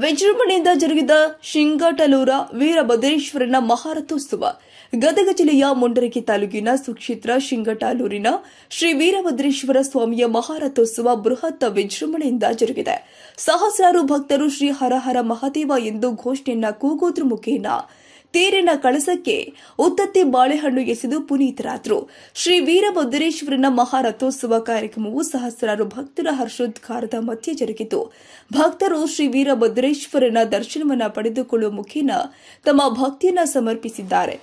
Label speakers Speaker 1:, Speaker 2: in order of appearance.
Speaker 1: ವಿಜೃಂಭಣೆಯಿಂದ ಜರುಗಿದ ಶಿಂಗಟಲೂರ ವೀರಭದ್ರೇಶ್ವರನ ಮಹಾರಥೋತ್ಸವ ಗದಗ ಜಿಲ್ಲೆಯ ಮುಂಡರಗಿ ತಾಲೂಕಿನ ಸುಕ್ಷೇತ್ರ ಶಿಂಗಟಲೂರಿನ ಶ್ರೀ ವೀರಭದ್ರೇಶ್ವರ ಸ್ವಾಮಿಯ ಮಹಾರಥೋತ್ಸವ ಬೃಹತ್ ವಿಜೃಂಭಣೆಯಿಂದ ಜರುಗಿದೆ. ಸಹಸ್ರಾರು ಭಕ್ತರು ಶ್ರೀ ಹರ ಹರ ಮಹಾದೇವ ಎಂದು ಘೋಷಣೆಯನ್ನ ಕೂಗೋದ್ರ ಮುಖೇನ ತೇರಿನ ಕಳಸಕ್ಕೆ ಉತ್ತತ್ತಿ ಬಾಳೆಹಣ್ಣು ಎಸೆದು ಪುನೀತರಾದರು. ಶ್ರೀ ವೀರಭದ್ರೇಶ್ವರನ ಮಹಾರಥೋತ್ಸವ ಕಾರ್ಯಕ್ರಮವು ಸಹಸ್ರಾರು ಭಕ್ತರ ಹರ್ಷೋದ್ಗಾರದ ಮಧ್ಯೆ ಜರುಗಿತು. ಭಕ್ತರು ಶ್ರೀ ವೀರಭದ್ರೇಶ್ವರನ ದರ್ಶನವನ್ನು ಪಡೆದುಕೊಳ್ಳುವ ಮುಖೇನ ತಮ್ಮ ಭಕ್ತಿಯನ್ನು ಸಮರ್ಪಿಸಿದ್ದಾರೆ.